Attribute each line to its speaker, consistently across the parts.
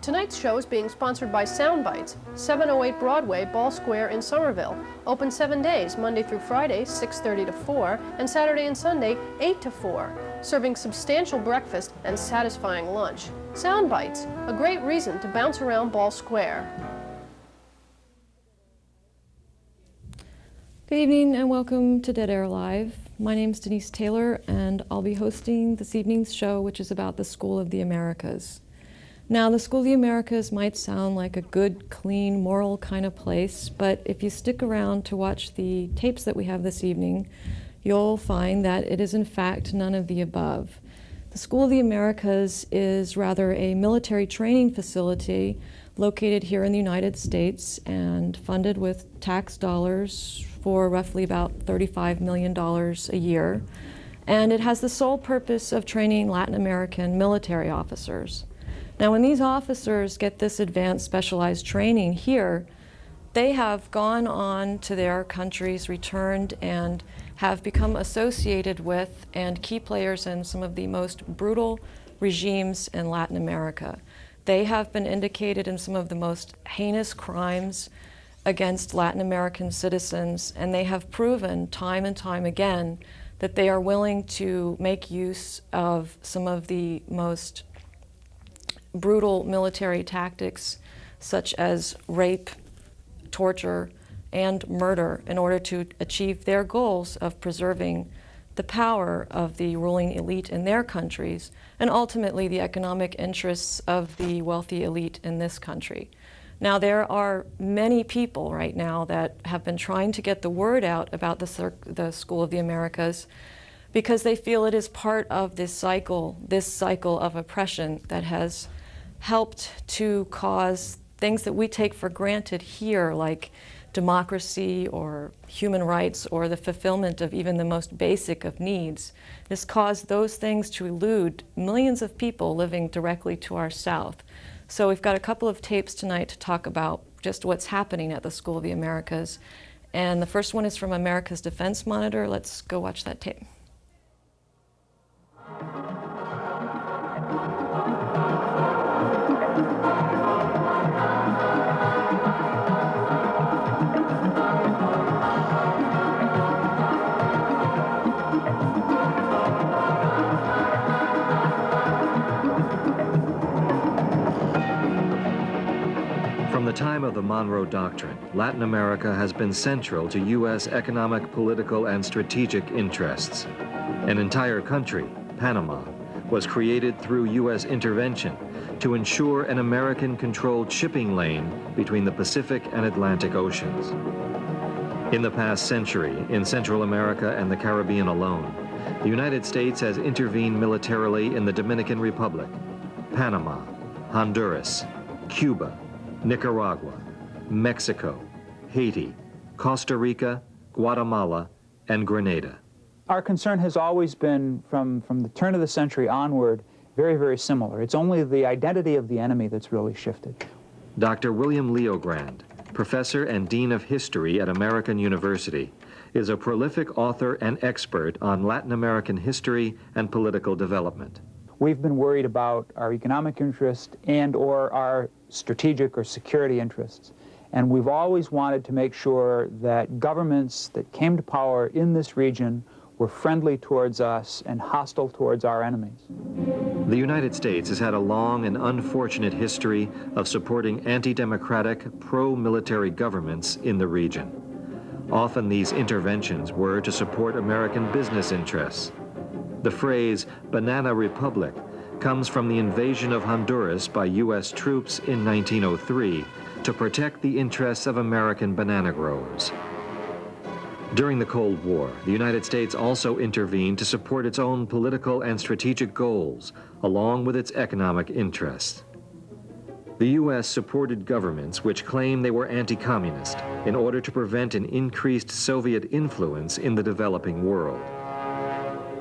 Speaker 1: Tonight's show is being sponsored by Soundbites, 708 Broadway, Ball Square in Somerville. Open 7 days, Monday through Friday, 6:30 to 4, and Saturday and Sunday, 8 to 4. Serving substantial breakfast and satisfying lunch. Soundbites, a great reason to bounce around Ball Square.
Speaker 2: Good evening and welcome to Dead Air Live. My name is Denise Taylor and I'll be hosting this evening's show, which is about the School of the Americas. Now, the School of the Americas might sound like a good, clean, moral kind of place, but if you stick around to watch the tapes that we have this evening, you'll find that it is in fact none of the above. The School of the Americas is rather a military training facility located here in the United States and funded with tax dollars for roughly about $35 million a year. And it has the sole purpose of training Latin American military officers. Now, when these officers get this advanced specialized training here, they have gone on to their countries, returned, and have become associated with and key players in some of the most brutal regimes in Latin America. They have been indicated in some of the most heinous crimes against Latin American citizens, and they have proven time and time again that they are willing to make use of some of the most brutal military tactics, such as rape, torture, and murder in order to achieve their goals of preserving the power of the ruling elite in their countries and ultimately the economic interests of the wealthy elite in this country. Now, there are many people right now that have been trying to get the word out about the School of the Americas because they feel it is part of this cycle of oppression that has helped to cause things that we take for granted here, like democracy or human rights or the fulfillment of even the most basic of needs. This caused those things to elude millions of people living directly to our south. So we've got a couple of tapes tonight to talk about just what's happening at the School of the Americas. And the first one is from America's Defense Monitor. Let's go watch that tape.
Speaker 3: From the time of the Monroe Doctrine, Latin America has been central to U.S. economic, political, and strategic interests. An entire country, Panama, was created through U.S. intervention to ensure an American-controlled shipping lane between the Pacific and Atlantic Oceans. In the past century, in Central America and the Caribbean alone, the United States has intervened militarily in the Dominican Republic, Panama, Honduras, Cuba, Nicaragua, Mexico, Haiti, Costa Rica, Guatemala, and Grenada.
Speaker 4: Our concern has always been, from the turn of the century onward, very, very similar. It's only the identity of the enemy that's really shifted.
Speaker 3: Dr. William Leogrand, professor and dean of history at American University, is a prolific author and expert on Latin American history and political development.
Speaker 4: We've been worried about our economic interest and/or our strategic or security interests. And we've always wanted to make sure that governments that came to power in this region were friendly towards us and hostile towards our enemies.
Speaker 3: The United States has had a long and unfortunate history of supporting anti-democratic, pro-military governments in the region. Often these interventions were to support American business interests. The phrase "banana republic" comes from the invasion of Honduras by U.S. troops in 1903 to protect the interests of American banana growers. During the Cold War, the United States also intervened to support its own political and strategic goals, along with its economic interests. The U.S. supported governments which claimed they were anti-communist in order to prevent an increased Soviet influence in the developing world.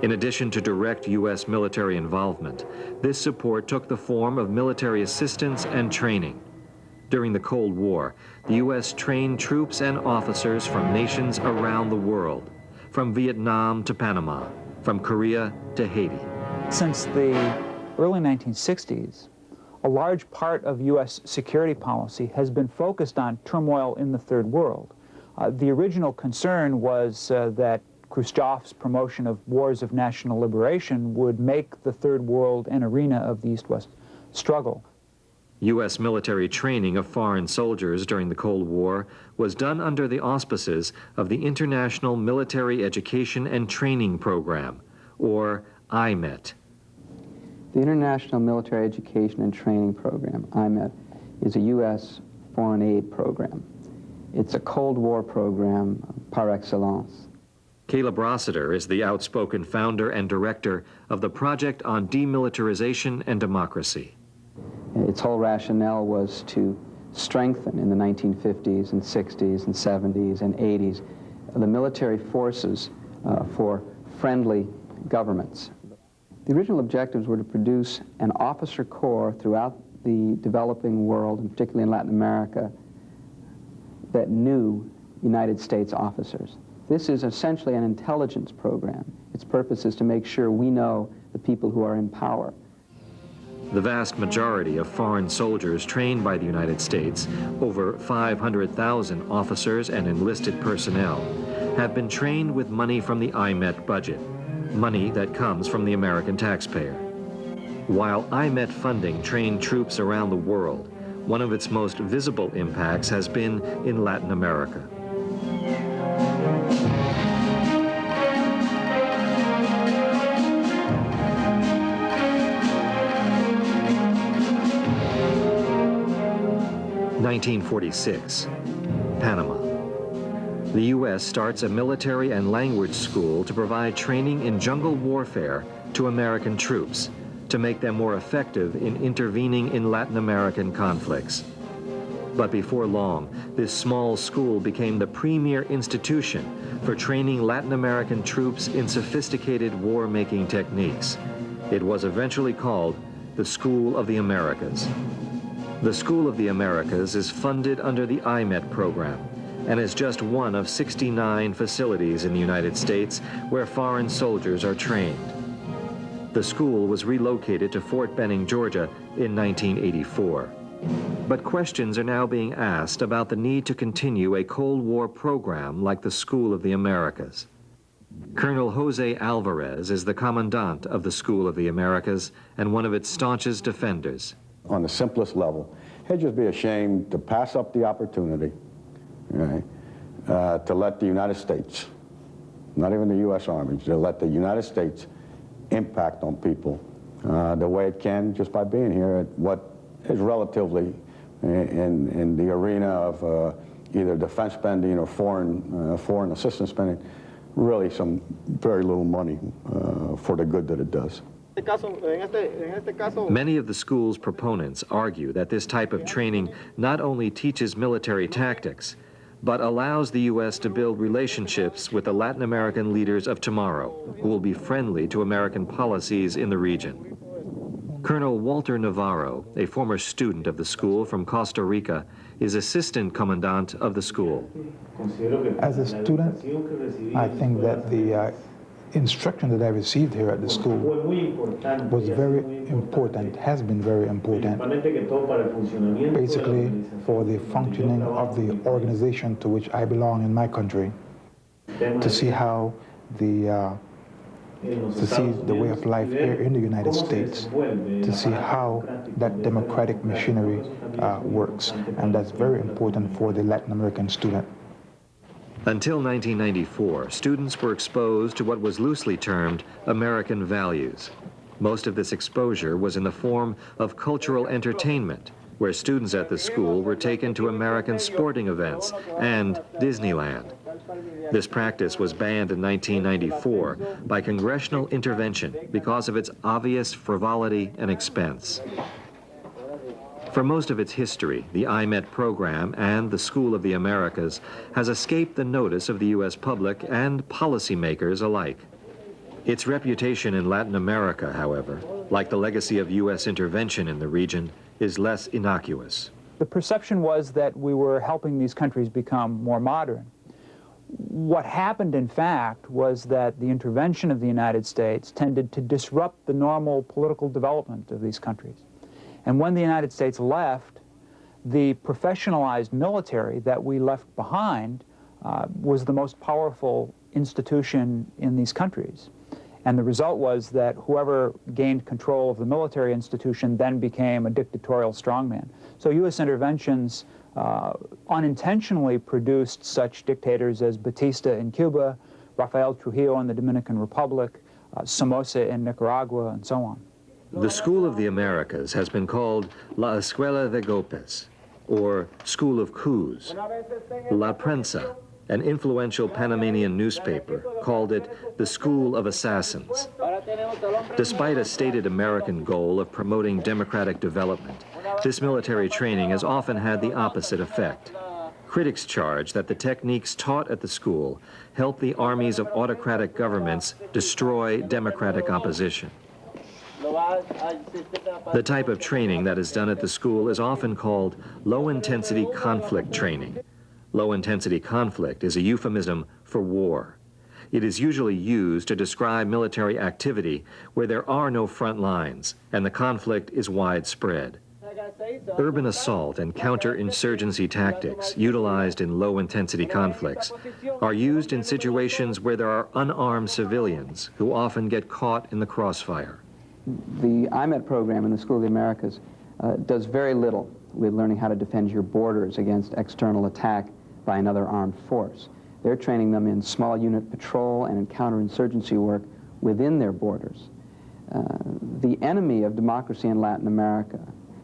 Speaker 3: In addition to direct U.S. military involvement, this support took the form of military assistance and training. During the Cold War, the U.S. trained troops and officers from nations around the world, from Vietnam to Panama, from Korea to Haiti.
Speaker 4: Since the early 1960s, a large part of U.S. security policy has been focused on turmoil in the Third World. The original concern was that Khrushchev's promotion of wars of national liberation would make the Third World an arena of the East-West struggle.
Speaker 3: U.S. military training of foreign soldiers during the Cold War was done under the auspices of the International Military Education and Training Program, or IMET.
Speaker 5: The International Military Education and Training Program, IMET, is a U.S. foreign aid program. It's a Cold War program par excellence.
Speaker 3: Caleb Rossiter is the outspoken founder and director of the Project on Demilitarization and Democracy.
Speaker 5: Its whole rationale was to strengthen in the 1950s and 60s and 70s and 80s the military forces for friendly governments. The original objectives were to produce an officer corps throughout the developing world, and particularly in Latin America, that knew United States officers. This is essentially an intelligence program. Its purpose is to make sure we know the people who are in power.
Speaker 3: The vast majority of foreign soldiers trained by the United States, over 500,000 officers and enlisted personnel, have been trained with money from the IMET budget, money that comes from the American taxpayer. While IMET funding trained troops around the world, one of its most visible impacts has been in Latin America. (1946), Panama. The U.S. starts a military and language school to provide training in jungle warfare to American troops, to make them more effective in intervening in Latin American conflicts. But before long, this small school became the premier institution for training Latin American troops in sophisticated war-making techniques. It was eventually called the School of the Americas. The School of the Americas is funded under the IMET program and is just one of 69 facilities in the United States where foreign soldiers are trained. The school was relocated to Fort Benning, Georgia in 1984. But questions are now being asked about the need to continue a Cold War program like the School of the Americas. Colonel Jose Alvarez is the commandant of the School of the Americas and one of its staunchest defenders.
Speaker 6: On the simplest level, it'd just be a shame to pass up the opportunity, right, to let the United States, not even the U.S. Army, to let the United States impact on people the way it can just by being here at what is relatively in the arena of either defense spending or foreign assistance spending, really some very little money for the good that it does.
Speaker 3: Many of the school's proponents argue that this type of training not only teaches military tactics, but allows the U.S. to build relationships with the Latin American leaders of tomorrow, who will be friendly to American policies in the region. Colonel Walter Navarro, a former student of the school from Costa Rica, is assistant commandant of the school.
Speaker 7: As a student, I think that the instruction that I received here at the school was very important, has been very important, basically for the functioning of the organization to which I belong in my country, to see how the way of life here in the United States, to see how that democratic machinery works, and that's very important for the Latin American student.
Speaker 3: Until 1994, students were exposed to what was loosely termed American values. Most of this exposure was in the form of cultural entertainment, where students at the school were taken to American sporting events and Disneyland. This practice was banned in 1994 by congressional intervention because of its obvious frivolity and expense. For most of its history, the IMET program and the School of the Americas has escaped the notice of the U.S. public and policymakers alike. Its reputation in Latin America, however, like the legacy of U.S. intervention in the region, is less innocuous.
Speaker 4: The perception was that we were helping these countries become more modern. What happened, in fact, was that the intervention of the United States tended to disrupt the normal political development of these countries. And when the United States left, the professionalized military that we left behind was the most powerful institution in these countries. And the result was that whoever gained control of the military institution then became a dictatorial strongman. So U.S. interventions unintentionally produced such dictators as Batista in Cuba, Rafael Trujillo in the Dominican Republic, Somoza in Nicaragua, and so on.
Speaker 3: The School of the Americas has been called La Escuela de Golpes, or School of Coups. La Prensa, an influential Panamanian newspaper, called it the School of Assassins. Despite a stated American goal of promoting democratic development, this military training has often had the opposite effect. Critics charge that the techniques taught at the school help the armies of autocratic governments destroy democratic opposition. The type of training that is done at the school is often called low-intensity conflict training. Low-intensity conflict is a euphemism for war. It is usually used to describe military activity where there are no front lines and the conflict is widespread. Urban assault and counterinsurgency tactics utilized in low-intensity conflicts are used in situations where there are unarmed civilians who often get caught in the crossfire.
Speaker 5: The IMET program in the School of the Americas does very little with learning how to defend your borders against external attack by another armed force. They're training them in small unit patrol and in counterinsurgency work within their borders. The enemy of democracy in Latin America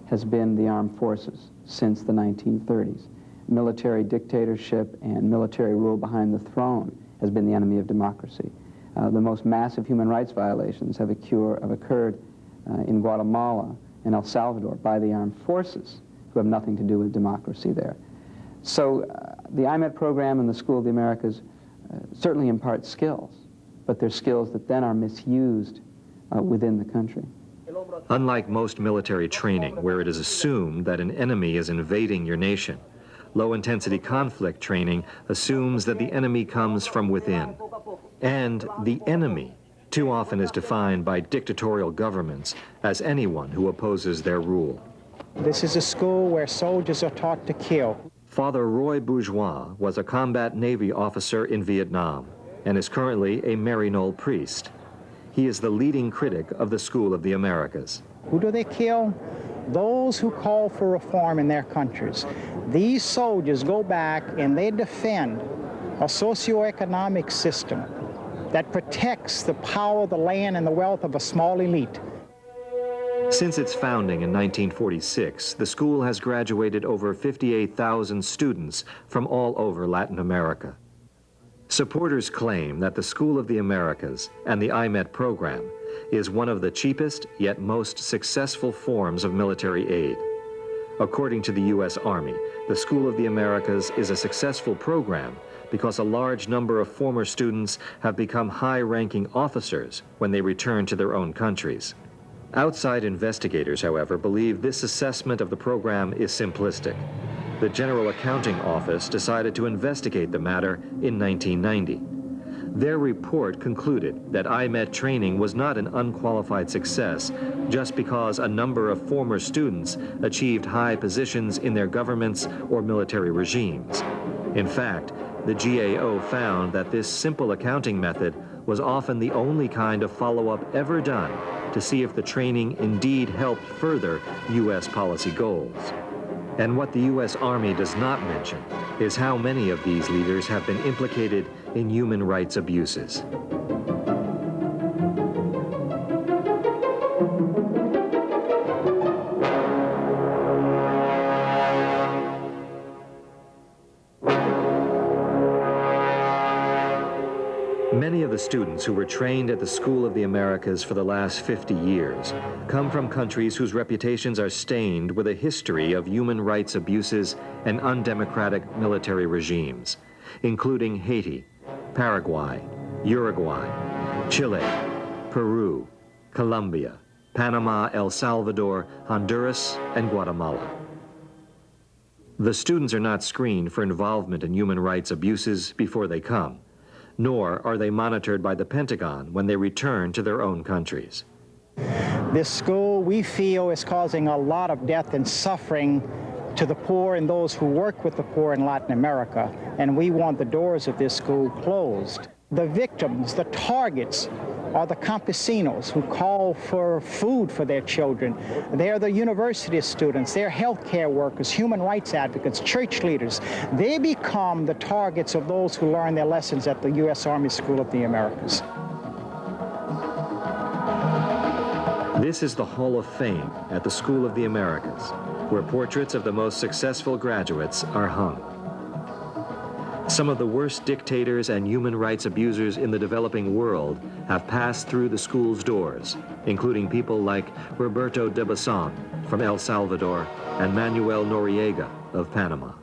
Speaker 5: has been the armed forces since the 1930s. Military dictatorship and military rule behind the throne has been the enemy of democracy. The most massive human rights violations have occurred in Guatemala and El Salvador by the armed forces who have nothing to do with democracy there. So the IMET program in the School of the Americas certainly imparts skills, but they're skills that then are misused within the country.
Speaker 3: Unlike most military training, where it is assumed that an enemy is invading your nation, low-intensity conflict training assumes that the enemy comes from within. And the enemy too often is defined by dictatorial governments as anyone who opposes their rule.
Speaker 8: This is a school where soldiers are taught to kill.
Speaker 3: Father Roy Bourgeois was a combat Navy officer in Vietnam and is currently a Maryknoll priest. He is the leading critic of the School of the Americas.
Speaker 8: Who do they kill? Those who call for reform in their countries. These soldiers go back and they defend a socioeconomic system that protects the power, the land, and the wealth of a small elite.
Speaker 3: Since its founding in 1946, the school has graduated over 58,000 students from all over Latin America. Supporters claim that the School of the Americas and the IMET program is one of the cheapest yet most successful forms of military aid. According to the U.S. Army, the School of the Americas is a successful program because a large number of former students have become high-ranking officers when they return to their own countries. Outside investigators, however, believe this assessment of the program is simplistic. The General Accounting Office decided to investigate the matter in 1990. Their report concluded that IMET training was not an unqualified success just because a number of former students achieved high positions in their governments or military regimes. In fact, the GAO found that this simple accounting method was often the only kind of follow-up ever done to see if the training indeed helped further U.S. policy goals. And what the U.S. Army does not mention is how many of these leaders have been implicated in human rights abuses. Many of the students who were trained at the School of the Americas for the last 50 years come from countries whose reputations are stained with a history of human rights abuses and undemocratic military regimes, including Haiti, Paraguay, Uruguay, Chile, Peru, Colombia, Panama, El Salvador, Honduras, and Guatemala. The students are not screened for involvement in human rights abuses before they come, nor are they monitored by the Pentagon when they return to their own countries.
Speaker 8: This school, we feel, is causing a lot of death and suffering to the poor and those who work with the poor in Latin America, and we want the doors of this school closed. The victims, the targets, are the campesinos who call for food for their children. They're the university students, they're healthcare workers, human rights advocates, church leaders. They become the targets of those who learn their lessons at the U.S. Army School of the Americas.
Speaker 3: This is the Hall of Fame at the School of the Americas, where portraits of the most successful graduates are hung. Some of the worst dictators and human rights abusers in the developing world have passed through the school's doors, including people like Roberto de Bazan from El Salvador and Manuel Noriega of Panama.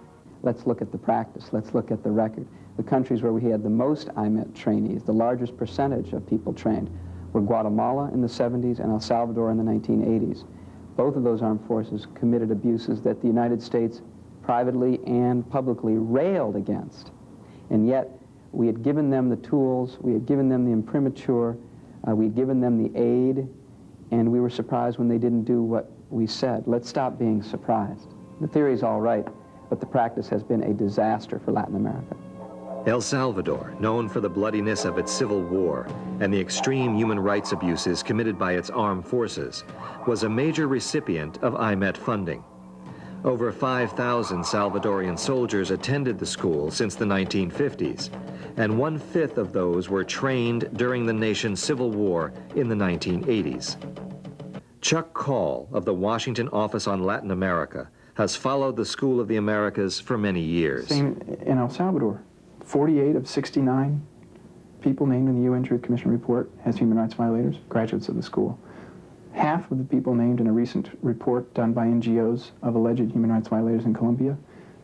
Speaker 5: Let's look at the practice. Let's look at the record. The countries where we had the most IMET trainees, the largest percentage of people trained, were Guatemala in the 70s and El Salvador in the 1980s. Both of those armed forces committed abuses that the United States privately and publicly railed against. And yet, we had given them the tools, we had given them the imprimatur, we had given them the aid, and we were surprised when they didn't do what we said. Let's stop being surprised. The theory is all right, but the practice has been a disaster for Latin America.
Speaker 3: El Salvador, known for the bloodiness of its civil war and the extreme human rights abuses committed by its armed forces, was a major recipient of IMET funding. Over 5,000 Salvadorian soldiers attended the school since the 1950s, and 1/5 of those were trained during the nation's civil war in the 1980s. Chuck Call of the Washington Office on Latin America has followed the School of the Americas for many years.
Speaker 9: Same in El Salvador. 48 of 69 people named in the UN Truth Commission report as human rights violators, graduates of the school. Half of the people named in a recent report done by NGOs of alleged human rights violators in Colombia,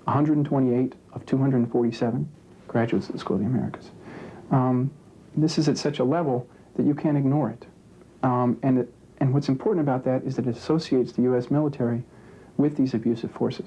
Speaker 9: 128 of 247 graduates of the School of the Americas. This is at such a level that you can't ignore it. And what's important about that is that it associates the U.S. military with these abusive forces.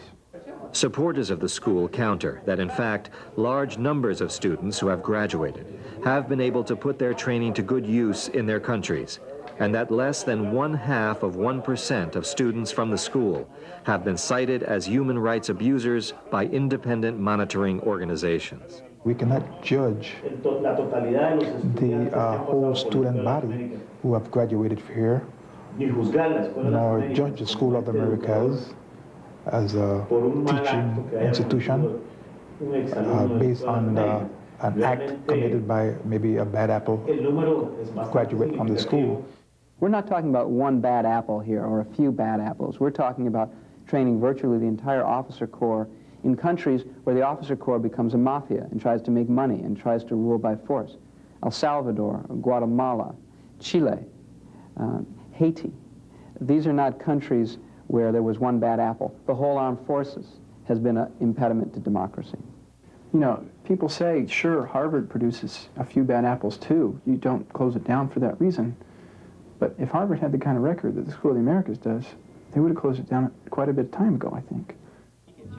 Speaker 3: Supporters of the school counter that, in fact, large numbers of students who have graduated have been able to put their training to good use in their countries, and that less than 0.5% of students from the school have been cited as human rights abusers by independent monitoring organizations.
Speaker 7: We cannot judge the whole student body who have graduated here, nor judge the School of the Americas as a teaching institution based on an act committed by maybe a bad apple graduate from the school.
Speaker 5: We're not talking about one bad apple here or a few bad apples. We're talking about training virtually the entire officer corps in countries where the officer corps becomes a mafia and tries to make money and tries to rule by force. El Salvador, Guatemala, Chile, Haiti. These are not countries where there was one bad apple. The whole armed forces has been an impediment to democracy.
Speaker 9: You know, people say, sure, Harvard produces a few bad apples too. You don't close it down for that reason. But if Harvard had the kind of record that the School of the Americas does, they would have closed it down quite a bit of time ago, I think.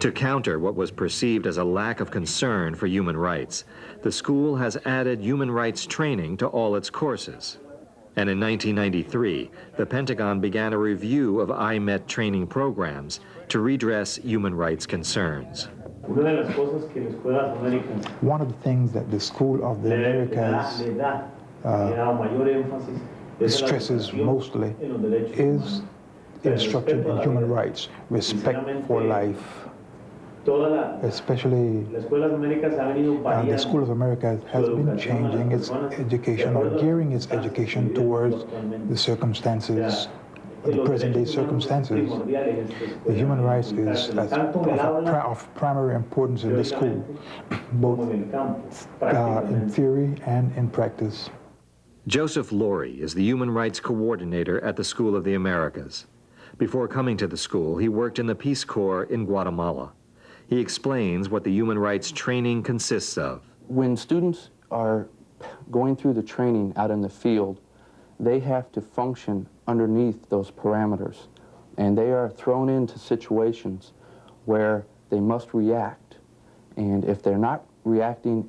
Speaker 3: To counter what was perceived as a lack of concern for human rights, the school has added human rights training to all its courses. And in 1993, the Pentagon began a review of IMET training programs to redress human rights concerns.
Speaker 7: One of the things that the School of the Americas stresses mostly is instruction in human rights, respect for life, especially the School of America has been changing its education or gearing its education towards the circumstances, the present-day circumstances. The human rights is of primary importance in the school, both in theory and in practice.
Speaker 3: Joseph Laurie is the Human Rights Coordinator at the School of the Americas. Before coming to the school, he worked in the Peace Corps in Guatemala. He explains what the human rights training consists of.
Speaker 10: When students are going through the training out in the field, they have to function underneath those parameters. And they are thrown into situations where they must react. And if they're not reacting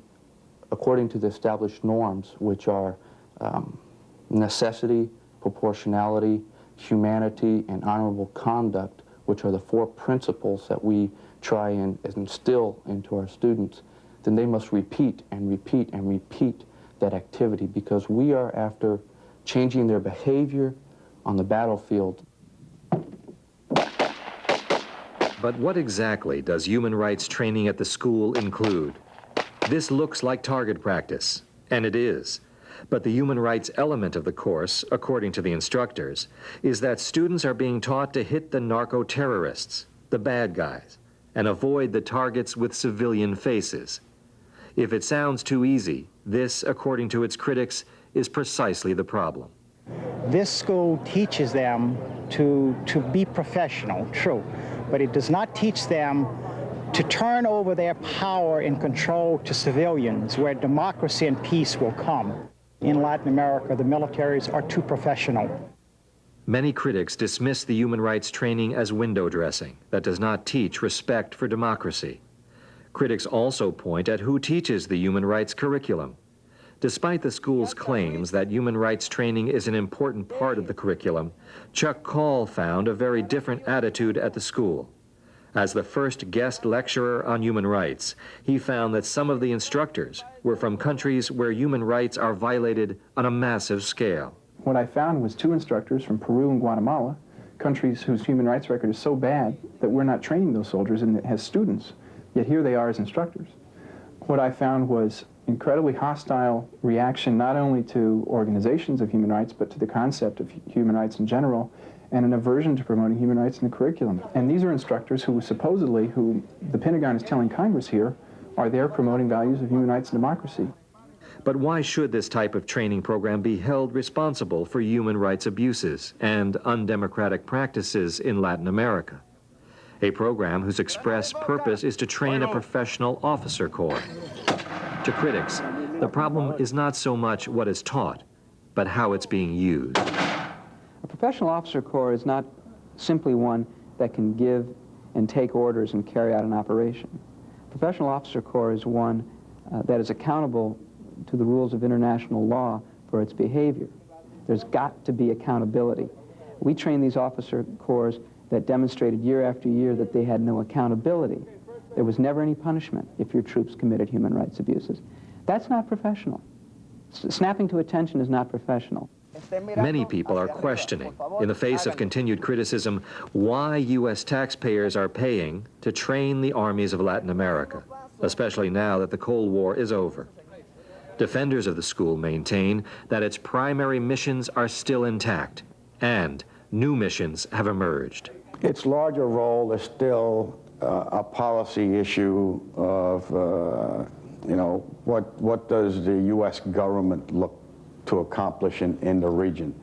Speaker 10: according to the established norms, which are necessity proportionality, humanity, and honorable conduct, which are the 4 principles that we try and instill into our students, then they must repeat and repeat and repeat that activity, because we are after changing their behavior on the battlefield.
Speaker 3: But what exactly does human rights training at the school include? This looks like target practice, and it is. But the human rights element of the course, according to the instructors, is that students are being taught to hit the narco-terrorists, the bad guys, and avoid the targets with civilian faces. If it sounds too easy, this, according to its critics, is precisely the problem.
Speaker 8: This school teaches them to be professional, true, but it does not teach them to turn over their power and control to civilians, where democracy and peace will come. In Latin America, the militaries are too professional.
Speaker 3: Many critics dismiss the human rights training as window dressing that does not teach respect for democracy. Critics also point at who teaches the human rights curriculum. Despite the school's claims that human rights training is an important part of the curriculum, Chuck Call found a very different attitude at the school. As the first guest lecturer on human rights, he found that some of the instructors were from countries where human rights are violated on a massive scale.
Speaker 9: What I found was 2 instructors from Peru and Guatemala, countries whose human rights record is so bad that we're not training those soldiers as students, yet here they are as instructors. What I found was incredibly hostile reaction not only to organizations of human rights, but to the concept of human rights in general, and an aversion to promoting human rights in the curriculum. And these are instructors who supposedly, who the Pentagon is telling Congress here, are there promoting values of human rights and democracy.
Speaker 3: But why should this type of training program be held responsible for human rights abuses and undemocratic practices in Latin America? A program whose express purpose is to train a professional officer corps. To critics, the problem is not so much what is taught, but how it's being used.
Speaker 5: A professional officer corps is not simply one that can give and take orders and carry out an operation. A professional officer corps is one that is accountable to the rules of international law for its behavior. There's got to be accountability. We train these officer corps that demonstrated year after year that they had no accountability. There was never any punishment if your troops committed human rights abuses. That's not professional. Snapping to attention is not professional.
Speaker 3: Many people are questioning, in the face of continued criticism, why U.S. taxpayers are paying to train the armies of Latin America, especially now that the Cold War is over. Defenders of the school maintain that its primary missions are still intact, and new missions have emerged.
Speaker 6: Its larger role is still a policy issue of, you know, what does the U.S. government look to accomplish in the region?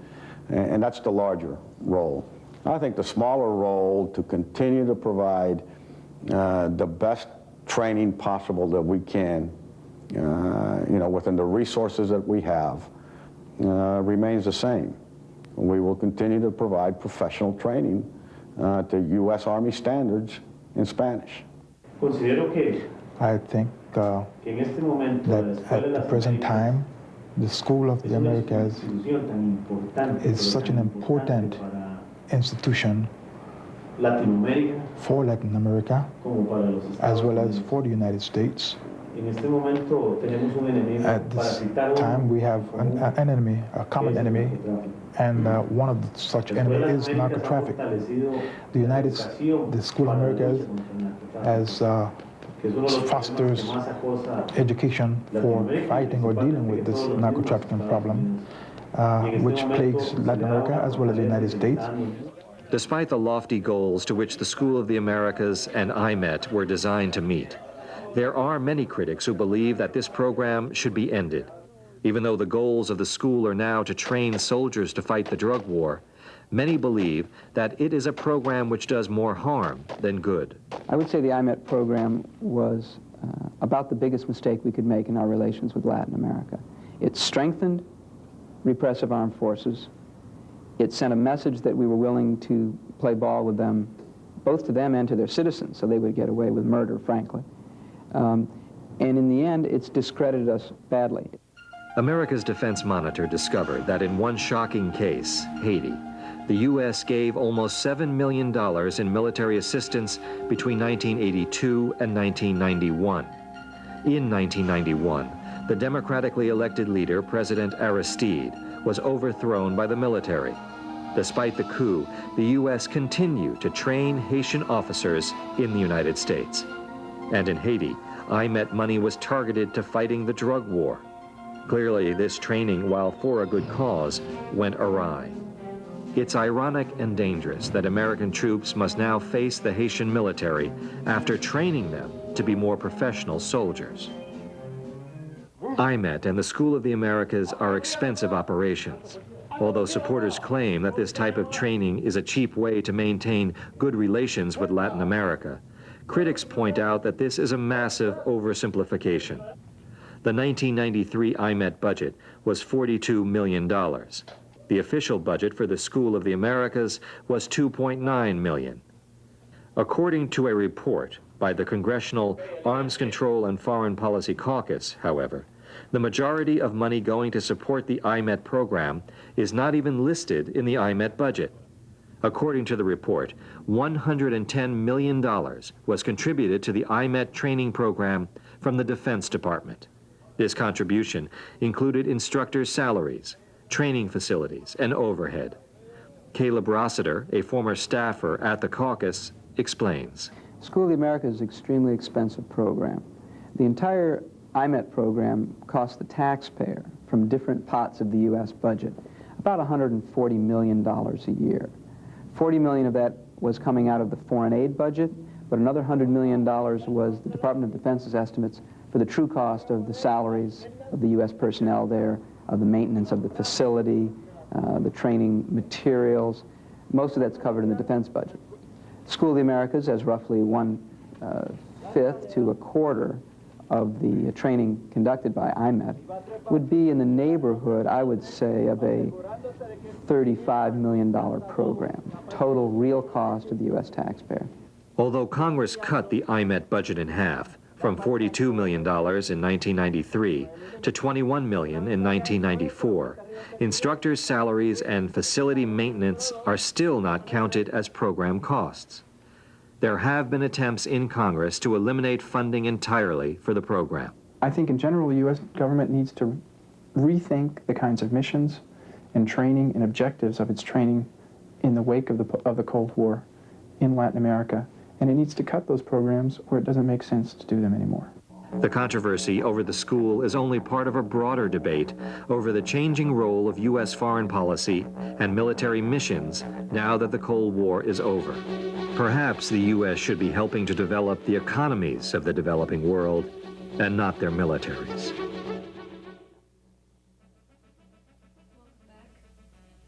Speaker 6: And that's the larger role. I think the smaller role to continue to provide the best training possible that we can, you know, within the resources that we have, remains the same. We will continue to provide professional training to U.S. Army standards in Spanish.
Speaker 7: I think that at the present time, the School of the Americas is such an important institution for Latin America, as well as for the United States. At this time, we have an enemy, a common enemy, and one of such enemies is narco-traffic. The School of Americas has fosters education for fighting or dealing with this narco-trafficking problem, which plagues Latin America as well as the United States.
Speaker 3: Despite the lofty goals to which the School of the Americas and IMET were designed to meet, there are many critics who believe that this program should be ended. Even though the goals of the school are now to train soldiers to fight the drug war, many believe that it is a program which does more harm than good.
Speaker 5: I would say the IMET program was about the biggest mistake we could make in our relations with Latin America. It strengthened repressive armed forces. It sent a message that we were willing to play ball with them, both to them and to their citizens, so they would get away with murder, frankly. And in the end, it's discredited us badly.
Speaker 3: America's Defense Monitor discovered that in one shocking case, Haiti, the U.S. gave almost $7 million in military assistance between 1982 and 1991. In 1991, the democratically elected leader, President Aristide, was overthrown by the military. Despite the coup, the U.S. continued to train Haitian officers in the United States. And in Haiti, IMET money was targeted to fighting the drug war. Clearly, this training, while for a good cause, went awry. It's ironic and dangerous that American troops must now face the Haitian military after training them to be more professional soldiers. IMET and the School of the Americas are expensive operations. Although supporters claim that this type of training is a cheap way to maintain good relations with Latin America, critics point out that this is a massive oversimplification. The 1993 IMET budget was $42 million. The official budget for the School of the Americas was $2.9 million. According to a report by the Congressional Arms Control and Foreign Policy Caucus, however, the majority of money going to support the IMET program is not even listed in the IMET budget. According to the report, $110 million was contributed to the IMET training program from the Defense Department. This contribution included instructors' salaries, training facilities, and overhead. Caleb Rossiter, a former staffer at the caucus, explains.
Speaker 5: School of the Americas is an extremely expensive program. The entire IMET program cost the taxpayer, from different pots of the U.S. budget, about $140 million a year. $40 million of that was coming out of the foreign aid budget, but another $100 million was the Department of Defense's estimates for the true cost of the salaries of the U.S. personnel there, of the maintenance of the facility, the training materials. Most of that's covered in the defense budget. School of the Americas has roughly 1/5 to 1/4 of the training conducted by IMET, would be in the neighborhood, I would say, of a $35 million program, total real cost of the U.S. taxpayer.
Speaker 3: Although Congress cut the IMET budget in half, from $42 million in 1993 to $21 million in 1994, instructors' salaries and facility maintenance are still not counted as program costs. There have been attempts in Congress to eliminate funding entirely for the program.
Speaker 9: I think in general the U.S. government needs to rethink the kinds of missions and training and objectives of its training in the wake of the Cold War in Latin America, and it needs to cut those programs where it doesn't make sense to do them anymore.
Speaker 3: The controversy over the school is only part of a broader debate over the changing role of U.S. foreign policy and military missions now that the Cold War is over. Perhaps the U.S. should be helping to develop the economies of the developing world and not their militaries.
Speaker 2: Welcome back.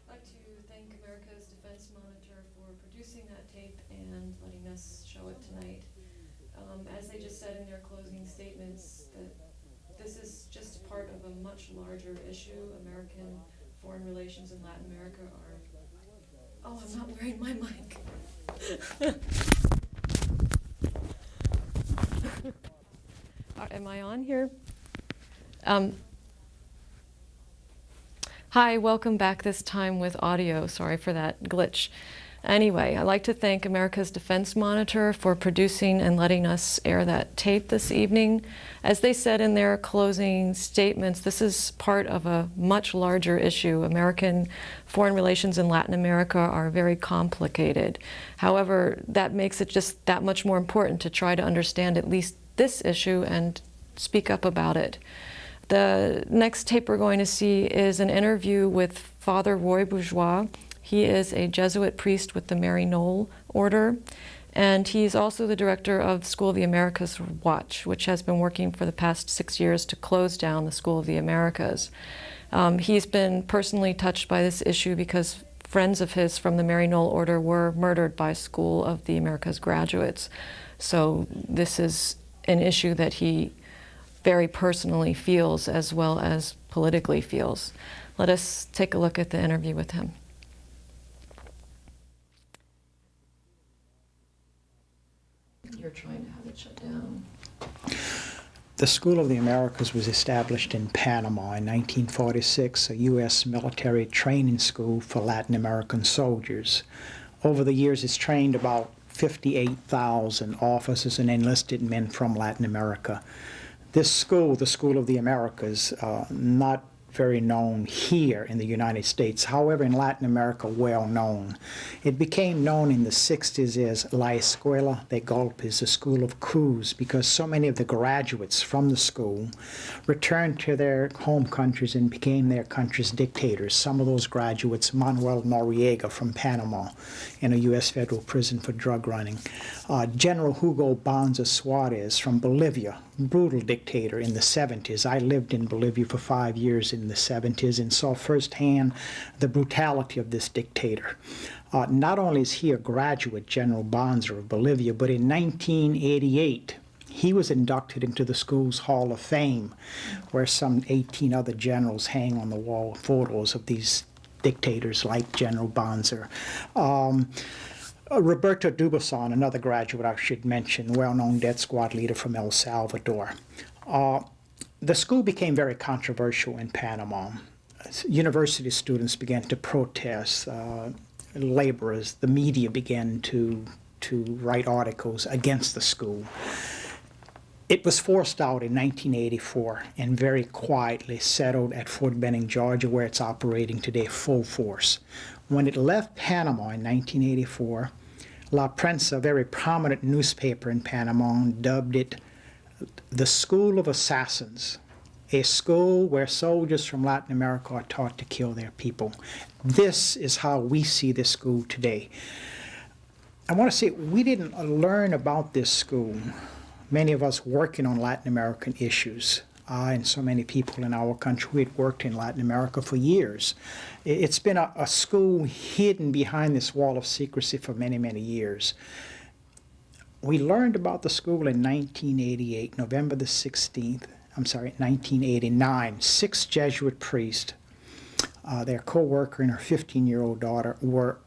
Speaker 2: I'd like to thank America's Defense Monitor for producing that tape and letting us show it tonight. As they just said in their closing statements, that this is just part of a much larger issue. American foreign relations in Latin America are... Oh, I'm not wearing my mic. Am I on here? Hi, welcome back, this time with audio. Sorry for that glitch. Anyway, I'd like to thank America's Defense Monitor for producing and letting us air that tape this evening. As they said in their closing statements, this is part of a much larger issue. American foreign relations in Latin America are very complicated. However, that makes it just that much more important to try to understand at least this issue and speak up about it. The next tape we're going to see is an interview with Father Roy Bourgeois. He is a Jesuit priest with the Mary Knoll Order, and he's also the director of School of the Americas Watch, which has been working for the past 6 years to close down the School of the Americas. He's been personally touched by this issue because friends of his from the Mary Knoll Order were murdered by School of the Americas graduates. So this is an issue that he very personally feels as well as politically feels. Let us take a look at the interview with him. You're trying to have it shut down.
Speaker 8: The School of the Americas was established in Panama in 1946, a U.S. military training school for Latin American soldiers. Over the years, it's trained about 58,000 officers and enlisted men from Latin America. This school, the School of the Americas, not very known here in the United States. However, in Latin America, well known. It became known in the 60s as La Escuela de Golpes, the School of Coups, because so many of the graduates from the school returned to their home countries and became their country's dictators. Some of those graduates, Manuel Noriega from Panama, in a U.S. federal prison for drug running. General Hugo Banza Suarez from Bolivia, brutal dictator in the 70s. I lived in Bolivia for 5 years in the 70s and saw firsthand the brutality of this dictator. Not only is he a graduate, General Banza of Bolivia, but in 1988, he was inducted into the school's Hall of Fame, where some 18 other generals hang on the wall photos of these dictators like General Banza. Roberto Dubuisson, another graduate I should mention, well-known death squad leader from El Salvador. The school became very controversial in Panama. University students began to protest. Laborers, the media began to write articles against the school. It was forced out in 1984 and very quietly settled at Fort Benning, Georgia, where it's operating today full force. When it left Panama in 1984, La Prensa, a very prominent newspaper in Panama, dubbed it the School of Assassins, a school where soldiers from Latin America are taught to kill their people. This is how we see this school today. I want to say we didn't learn about this school, many of us working on Latin American issues. And so many people in our country who had worked in Latin America for years. It's been a school hidden behind this wall of secrecy for many, many years. We learned about the school in 1988, November the 16th, 1989. 6 Jesuit priests, their co-worker and her 15-year-old daughter were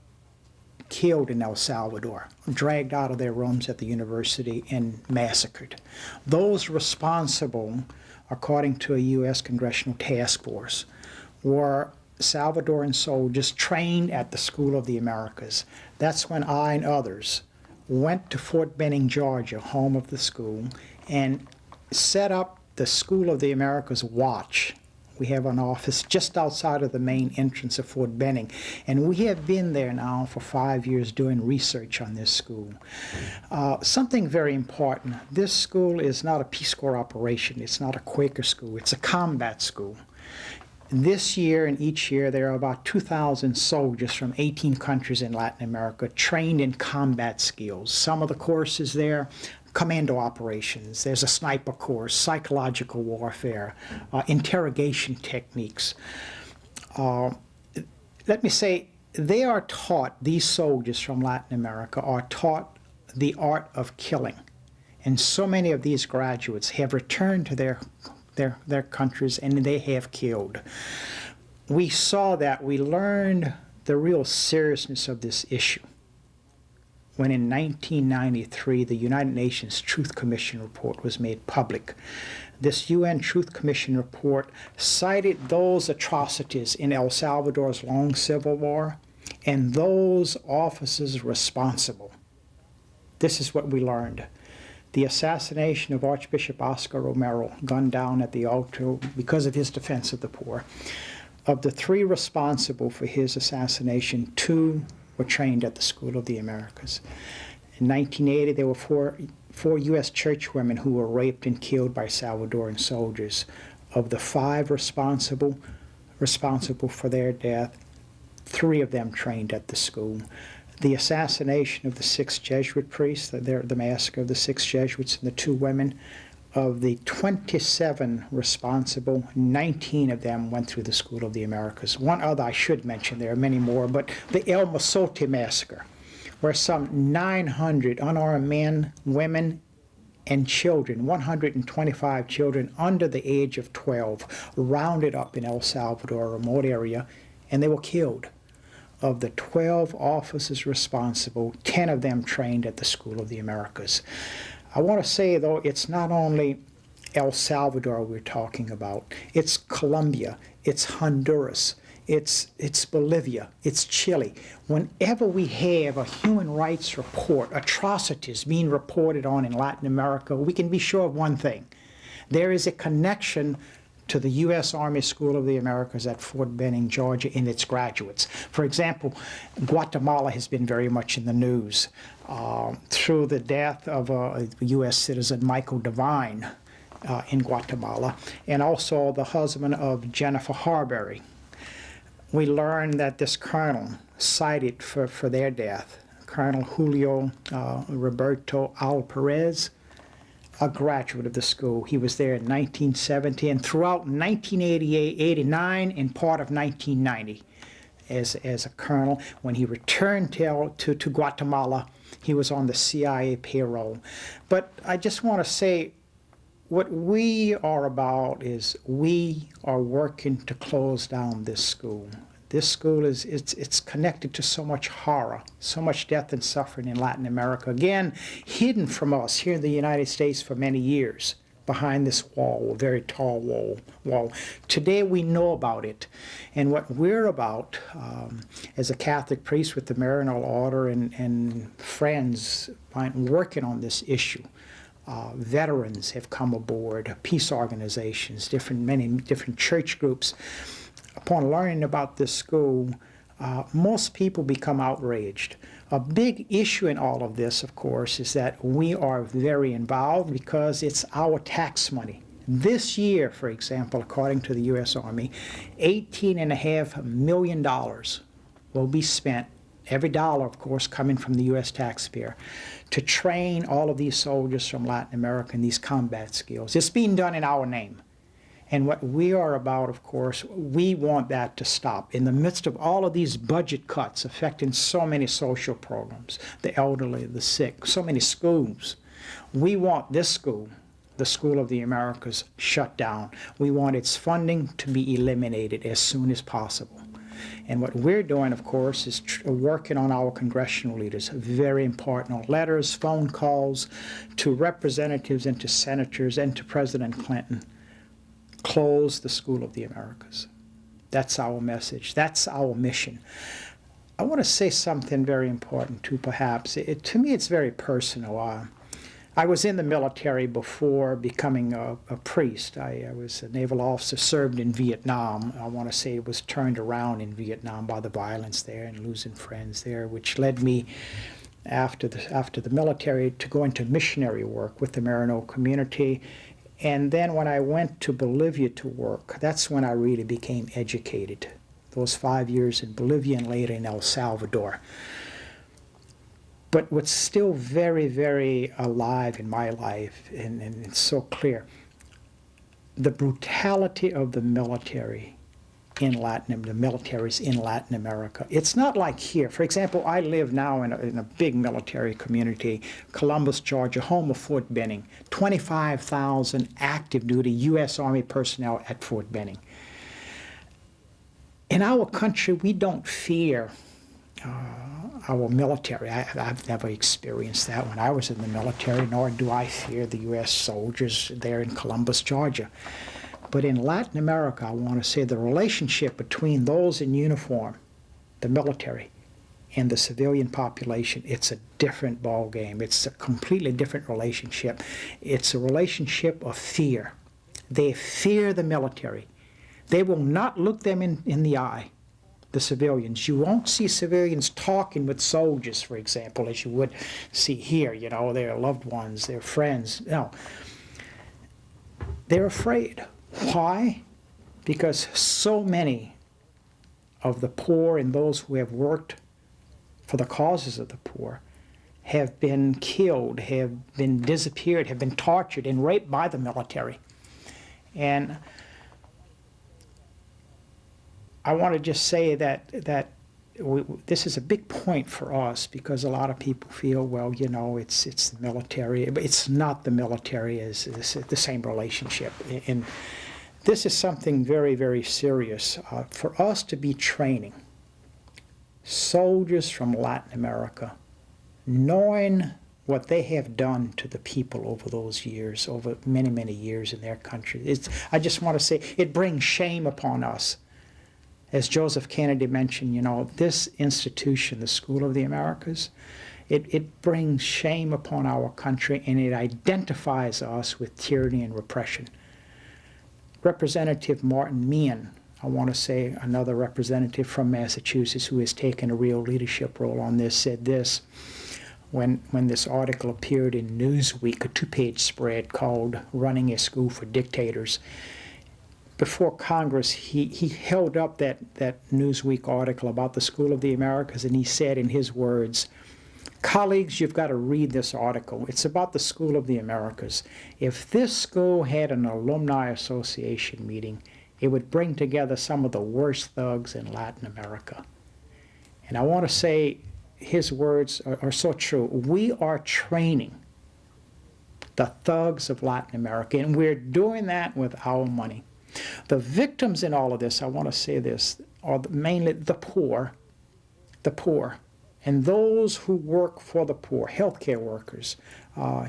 Speaker 8: killed in El Salvador, dragged out of their rooms at the university and massacred. Those responsible, according to a U.S. Congressional task force, were Salvadoran soldiers trained at the School of the Americas. That's when I and others went to Fort Benning, Georgia, home of the school, and set up the School of the Americas Watch. We have an office just outside of the main entrance of Fort Benning, and we have been there now for 5 years doing research on this school. Something very important, this school is not a Peace Corps operation, it's not a Quaker school, it's a combat school. This year and each year there are about 2,000 soldiers from 18 countries in Latin America trained in combat skills. Some of the courses there, commando operations, there's a sniper course, psychological warfare, interrogation techniques. Let me say, they are taught, these soldiers from Latin America are taught the art of killing. And so many of these graduates have returned to their countries and they have killed. We saw that, we learned the real seriousness of this issue when in 1993 the United Nations Truth Commission report was made public. This UN Truth Commission report cited those atrocities in El Salvador's long civil war and those officers responsible. This is what we learned. The assassination of Archbishop Oscar Romero, gunned down at the altar because of his defense of the poor. Of the 3 responsible for his assassination, 2 were trained at the School of the Americas. In 1980, there were four U.S. churchwomen who were raped and killed by Salvadoran soldiers. Of the 5 responsible for their death, 3 of them trained at the school. The assassination of the 6 Jesuit priests, the massacre of the 6 Jesuits and the 2 women, of the 27 responsible, 19 of them went through the School of the Americas. One other I should mention, there are many more, but the El Mozote massacre, where some 900 unarmed men, women, and children, 125 children under the age of 12, rounded up in El Salvador, a remote area, and they were killed. Of the 12 officers responsible, 10 of them trained at the School of the Americas. I want to say, though, it's not only El Salvador we're talking about. It's Colombia. It's Honduras. It's Bolivia. It's Chile. Whenever we have a human rights report, atrocities being reported on in Latin America, we can be sure of one thing. There is a connection to the U.S. Army School of the Americas at Fort Benning, Georgia, and its graduates. For example, Guatemala has been very much in the news through the death of a U.S. citizen, Michael Devine, in Guatemala, and also the husband of Jennifer Harbury. We learned that this colonel cited for their death, Colonel Julio Roberto Alperez, a graduate of the school. He was there in 1970 and throughout 1988, 89, and part of 1990 as a colonel. When he returned to Guatemala, he was on the CIA payroll. But I just want to say, what we are about is we are working to close down this school. This school it's connected to so much horror, so much death and suffering in Latin America. Again, hidden from us here in the United States for many years, behind this wall, a very tall wall. Today we know about it. And what we're about, as a Catholic priest with the Maryknoll Order and friends working on this issue, veterans have come aboard, peace organizations, many different church groups. Upon learning about this school, most people become outraged. A big issue in all of this, of course, is that we are very involved because it's our tax money. This year, for example, according to the U.S. Army, $18.5 million will be spent, every dollar, of course, coming from the U.S. taxpayer, to train all of these soldiers from Latin America in these combat skills. It's being done in our name. And what we are about, of course, we want that to stop. In the midst of all of these budget cuts affecting so many social programs, the elderly, the sick, so many schools, we want this school, the School of the Americas, shut down. We want its funding to be eliminated as soon as possible. And what we're doing, of course, is working on our congressional leaders, very important, letters, phone calls to representatives and to senators and to President Clinton. Close the School of the Americas. That's our message. That's our mission. I want to say something very important too, perhaps. To me, it's very personal. I was in the military before becoming a priest. I was a naval officer, served in Vietnam. I want to say it was turned around in Vietnam by the violence there and losing friends there, which led me after the military to go into missionary work with the Maryknoll community. And then when I went to Bolivia to work, that's when I really became educated. Those 5 years in Bolivia and later in El Salvador. But what's still very, very alive in my life, and it's so clear, the brutality of the military in the militaries in Latin America. It's not like here. For example, I live now in a big military community, Columbus, Georgia, home of Fort Benning, 25,000 active duty U.S. Army personnel at Fort Benning. In our country, we don't fear our military. I've never experienced that when I was in the military, nor do I fear the U.S. soldiers there in Columbus, Georgia. But in Latin America, I want to say the relationship between those in uniform, the military, and the civilian population, it's a different ballgame. It's a completely different relationship. It's a relationship of fear. They fear the military. They will not look them in the eye, the civilians. You won't see civilians talking with soldiers, for example, as you would see here, you know, their loved ones, their friends. No. They're afraid. Why? Because so many of the poor and those who have worked for the causes of the poor have been killed, have been disappeared, have been tortured and raped by the military. And I want to just say that this is a big point for us because a lot of people feel, well, you know, it's the military, but it's not the military. It's the same relationship. And this is something very, very serious. For us to be training soldiers from Latin America, knowing what they have done to the people over those years, over many, many years in their country. I just want to say it brings shame upon us. As Joseph Kennedy mentioned, you know, this institution, the School of the Americas, it brings shame upon our country, and it identifies us with tyranny and repression. Representative Martin Meehan, I want to say another representative from Massachusetts who has taken a real leadership role on this, said this when this article appeared in Newsweek, a 2-page spread called Running a School for Dictators. Before Congress, he held up that Newsweek article about the School of the Americas, and he said in his words, "Colleagues, you've got to read this article. It's about the School of the Americas. If this school had an alumni association meeting, it would bring together some of the worst thugs in Latin America." And I want to say his words are so true. We are training the thugs of Latin America, and we're doing that with our money. The victims in all of this, I want to say this, are mainly the poor, and those who work for the poor, healthcare workers,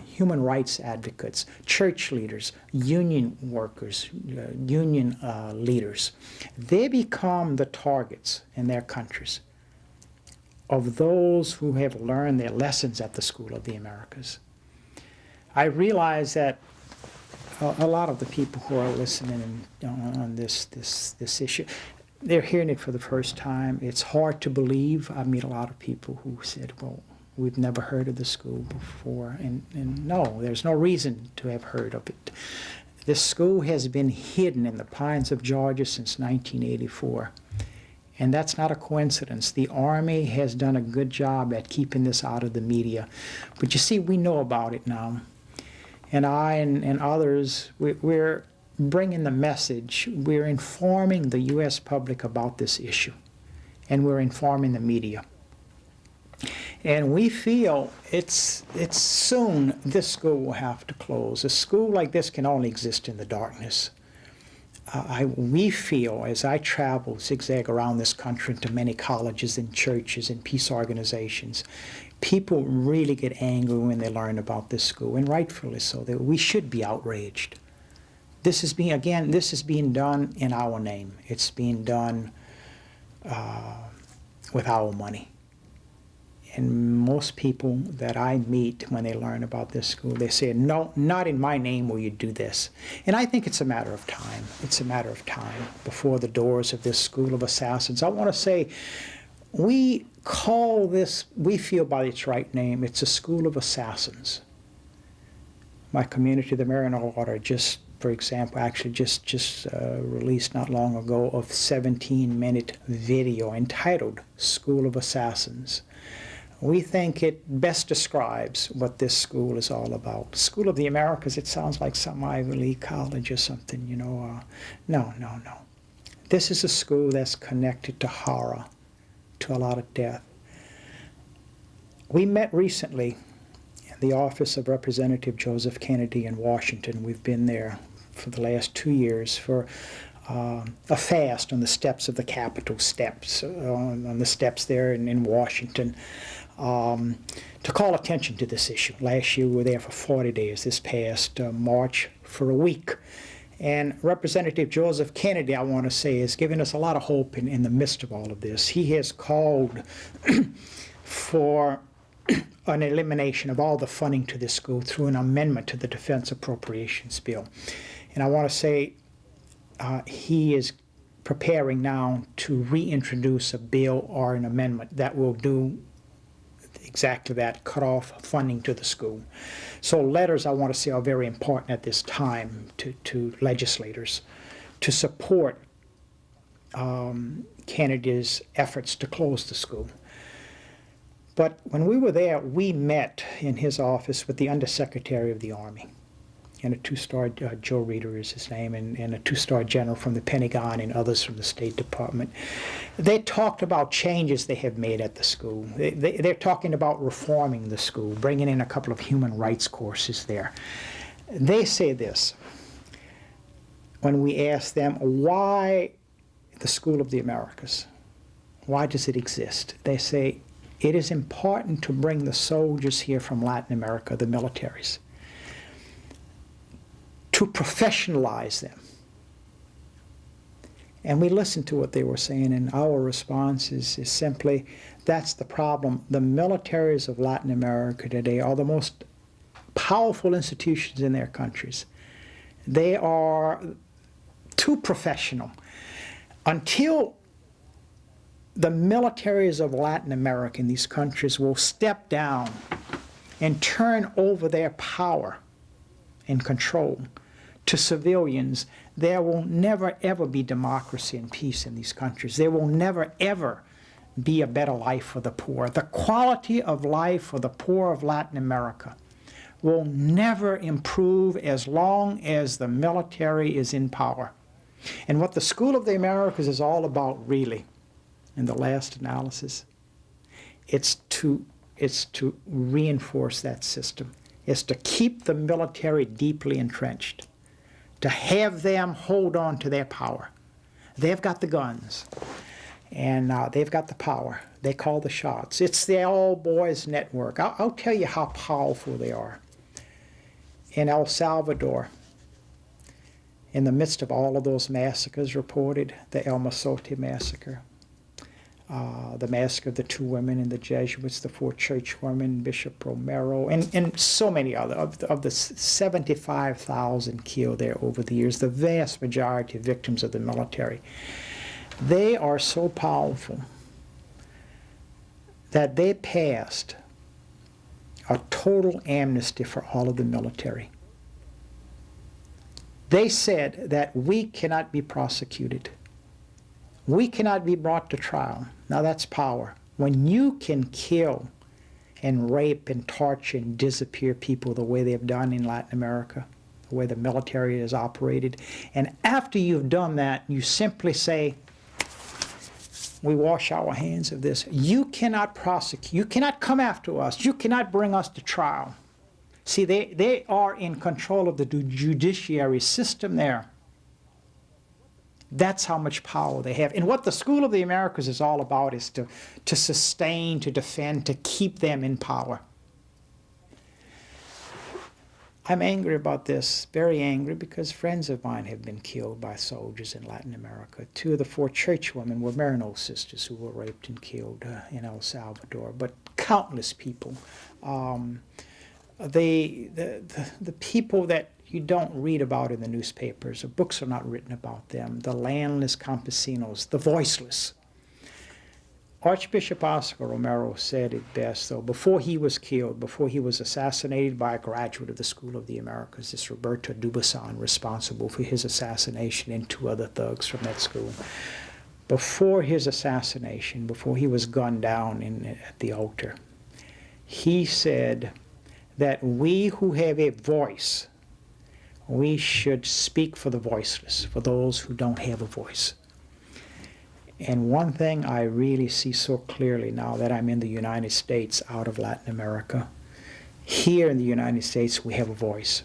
Speaker 8: human rights advocates, church leaders, union workers, union leaders. They become the targets in their countries of those who have learned their lessons at the School of the Americas. I realize that a lot of the people who are listening on this issue, they're hearing it for the first time. It's hard to believe. I meet a lot of people who said, well, we've never heard of the school before. And no, there's no reason to have heard of it. This school has been hidden in the pines of Georgia since 1984. And that's not a coincidence. The Army has done a good job at keeping this out of the media. But you see, we know about it now. And I and others, we're bringing the message. We're informing the U.S. public about this issue. And we're informing the media. And we feel it's soon this school will have to close. A school like this can only exist in the darkness. We feel, as I travel, zigzag around this country to many colleges and churches and peace organizations, people really get angry when they learn about this school, and rightfully so. That we should be outraged. This is being done in our name. It's being done with our money. And most people that I meet when they learn about this school, they say, no, not in my name will you do this. And I think it's a matter of time. It's a matter of time before the doors of this school of assassins. I want to say, we call this, we feel by its right name, it's a school of assassins. My community, the Marian Order, just, for example, actually just released not long ago a 17-minute video entitled School of Assassins. We think it best describes what this school is all about. School of the Americas, it sounds like some Ivy League college or something, you know. No. This is a school that's connected to horror, to a lot of death. We met recently in the office of Representative Joseph Kennedy in Washington. We've been there for the last 2 years for a fast on the steps of the Capitol steps, on the steps there in Washington, to call attention to this issue. Last year we were there for 40 days, this past March for a week. And Representative Joseph Kennedy, I want to say, has given us a lot of hope in the midst of all of this. He has called for an elimination of all the funding to this school through an amendment to the Defense Appropriations Bill. And I want to say he is preparing now to reintroduce a bill or an amendment that will do exactly that, cut off funding to the school. So letters, I want to say, are very important at this time to legislators to support Kennedy's efforts to close the school. But when we were there, we met in his office with the Undersecretary of the Army, and a 2-star, Joe Reeder is his name, and a 2-star general from the Pentagon and others from the State Department. They talked about changes they have made at the school. They're talking about reforming the school, bringing in a couple of human rights courses there. They say this, when we ask them, why the School of the Americas? Why does it exist? They say, It is important to bring the soldiers here from Latin America, the militaries, to professionalize them. And we listened to what they were saying, and our response is simply, that's the problem. The militaries of Latin America today are the most powerful institutions in their countries. They are too professional. Until the militaries of Latin America in these countries will step down and turn over their power and control to civilians, there will never ever be democracy and peace in these countries. There will never ever be a better life for the poor. The quality of life for the poor of Latin America will never improve as long as the military is in power. And what the School of the Americas is all about, really, in the last analysis, it's to reinforce that system. It's to keep the military deeply entrenched, to have them hold on to their power. They've got the guns, and they've got the power. They call the shots. It's the all-boys network. I'll tell you how powerful they are. In El Salvador, in the midst of all of those massacres reported, the El Mozote massacre, the massacre of the 2 women and the Jesuits, the 4 churchwomen, Bishop Romero, and so many other, of the 75,000 killed there over the years, the vast majority of victims of the military. They are so powerful that they passed a total amnesty for all of the military. They said that we cannot be prosecuted. We cannot be brought to trial. Now that's power. When you can kill and rape and torture and disappear people the way they've done in Latin America, the way the military has operated, and after you've done that, you simply say, we wash our hands of this. You cannot prosecute. You cannot come after us. You cannot bring us to trial. See, they are in control of the judiciary system there. That's how much power they have. And what the School of the Americas is all about is to sustain, to defend, to keep them in power. I'm angry about this, very angry, because friends of mine have been killed by soldiers in Latin America. 2 of the 4 churchwomen were Marino sisters who were raped and killed in El Salvador, but countless people. The people that you don't read about in the newspapers, or books are not written about them, the landless campesinos, the voiceless. Archbishop Oscar Romero said it best, though, before he was killed, before he was assassinated by a graduate of the School of the Americas, this Roberto Dubuisson, responsible for his assassination, and 2 other thugs from that school. Before his assassination, before he was gunned down at the altar, he said that we who have a voice, we should speak for the voiceless, for those who don't have a voice. And one thing I really see so clearly now that I'm in the United States out of Latin America, here in the United States we have a voice.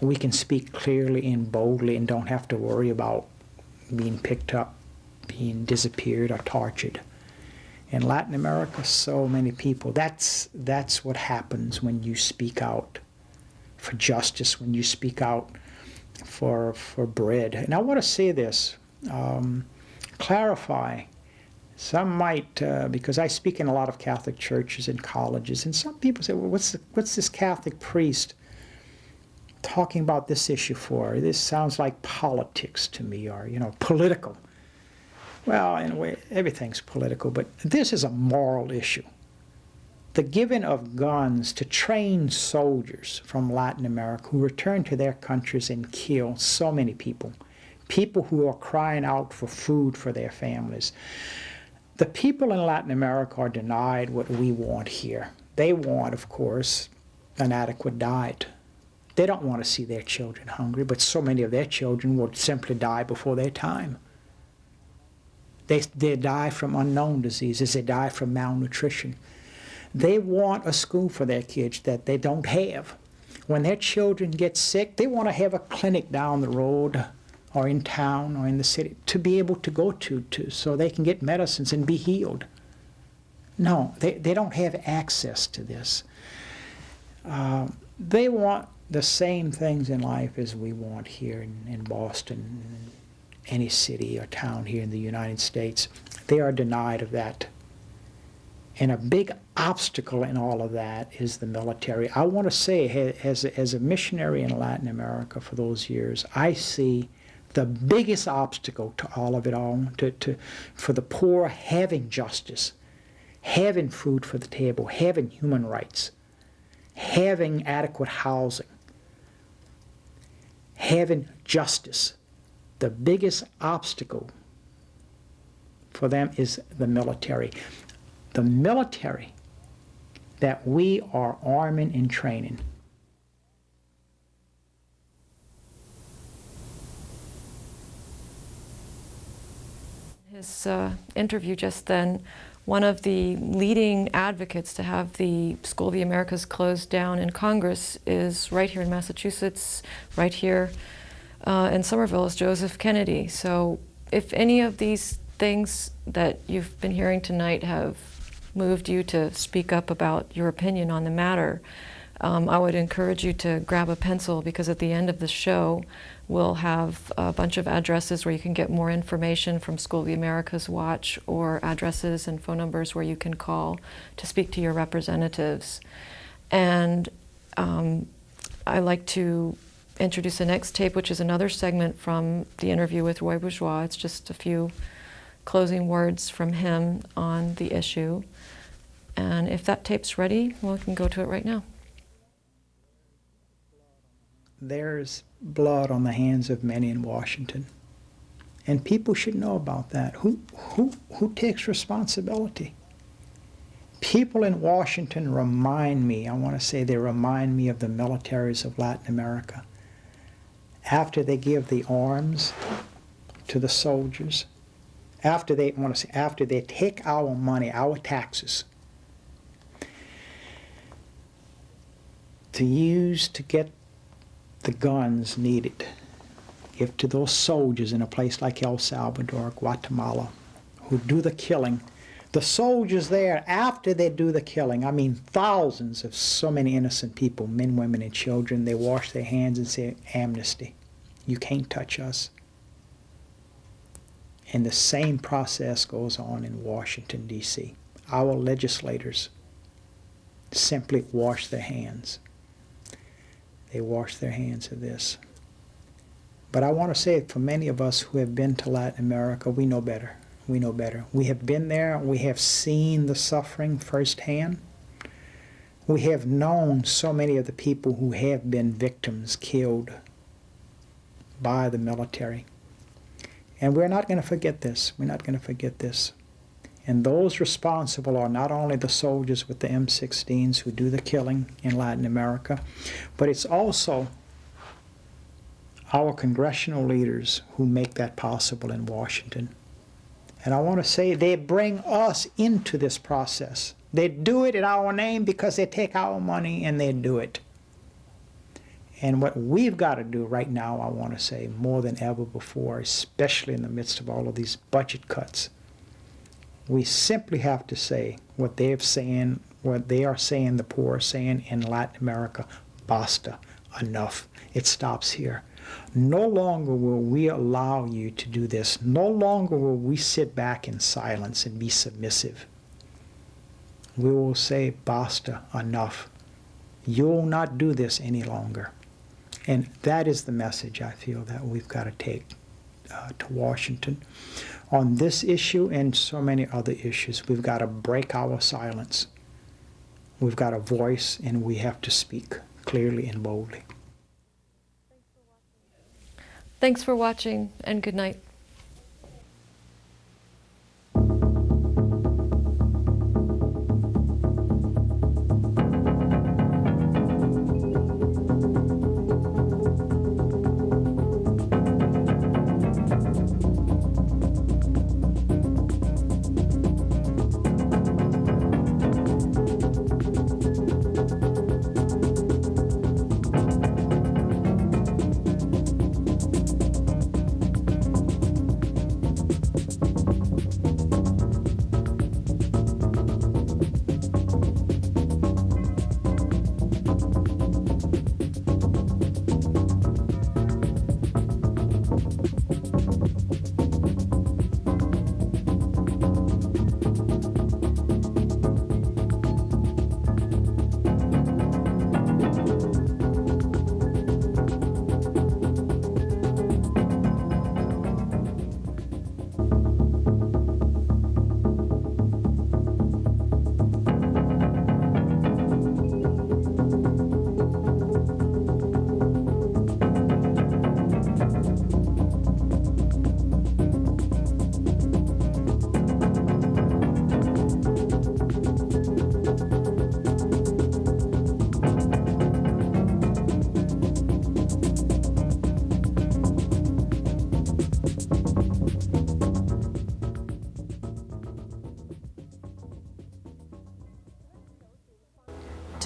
Speaker 8: We can speak clearly and boldly and don't have to worry about being picked up, being disappeared or tortured. In Latin America, so many people, that's what happens when you speak out for justice, when you speak out for bread. And I want to say this, clarify. Some might, because I speak in a lot of Catholic churches and colleges, and some people say, well, what's this Catholic priest talking about this issue for? This sounds like politics to me, or, political. Well, in a way, everything's political, but this is a moral issue. The giving of guns to trained soldiers from Latin America who return to their countries and kill so many people, people who are crying out for food for their families. The people in Latin America are denied what we want here. They want, of course, an adequate diet. They don't want to see their children hungry, but so many of their children will simply die before their time. They die from unknown diseases. They die from malnutrition. They want a school for their kids that they don't have. When their children get sick, they want to have a clinic down the road or in town or in the city to be able to go to so they can get medicines and be healed. No, they don't have access to this. They want the same things in life as we want here in Boston, any city or town here in the United States. They are denied of that. And a big obstacle in all of that is the military. I want to say, as a missionary in Latin America for those years, I see the biggest obstacle to all of it all, for the poor having justice, having food for the table, having human rights, having adequate housing, having justice. The biggest obstacle for them is the military. The military that we are arming and training.
Speaker 2: His interview just then, one of the leading advocates to have the School of the Americas closed down in Congress is right here in Massachusetts, right here in Somerville, is Joseph Kennedy. So if any of these things that you've been hearing tonight have moved you to speak up about your opinion on the matter, I would encourage you to grab a pencil, because at the end of the show we'll have a bunch of addresses where you can get more information from School of the Americas Watch, or addresses and phone numbers where you can call to speak to your representatives. And I'd like to introduce the next tape, which is another segment from the interview with Roy Bourgeois. It's just a few closing words from him on the issue. And if that tape's ready, well, we can go to it right now.
Speaker 8: There's blood on the hands of many in Washington. And people should know about that. Who takes responsibility? People in Washington remind me, I want to say they remind me of the militaries of Latin America. After they give the arms to the soldiers, after they take our money, our taxes, to use to get the guns needed, give to those soldiers in a place like El Salvador, Guatemala, who do the killing. The soldiers there, after they do the killing, I mean thousands of so many innocent people, men, women, and children, they wash their hands and say, amnesty. You can't touch us. And the same process goes on in Washington, D.C. Our legislators simply wash their hands. They wash their hands of this. But I want to say, for many of us who have been to Latin America, we know better. We know better. We have been there. We have seen the suffering firsthand. We have known so many of the people who have been victims, killed by the military. And we're not going to forget this. We're not going to forget this. And those responsible are not only the soldiers with the M16s who do the killing in Latin America, but it's also our congressional leaders who make that possible in Washington. And I want to say they bring us into this process. They do it in our name because they take our money and they do it. And what we've got to do right now, I want to say, more than ever before, especially in the midst of all of these budget cuts, we simply have to say what they are saying, the poor are saying in Latin America: basta, enough. It stops here. No longer will we allow you to do this. No longer will we sit back in silence and be submissive. We will say, basta, enough. You'll not do this any longer. And that is the message I feel that we've got to take to Washington. On this issue and so many other issues, we've got to break our silence. We've got a voice, and we have to speak clearly and boldly.
Speaker 2: Thanks for watching, and good night.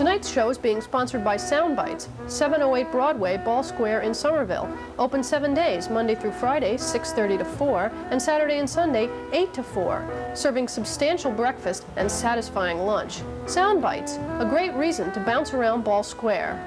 Speaker 1: Tonight's show is being sponsored by Soundbites, 708 Broadway, Ball Square in Somerville. Open 7 days, Monday through Friday, 6:30 to 4, and Saturday and Sunday, 8 to 4. Serving substantial breakfast and satisfying lunch. Soundbites, a great reason to bounce around Ball Square.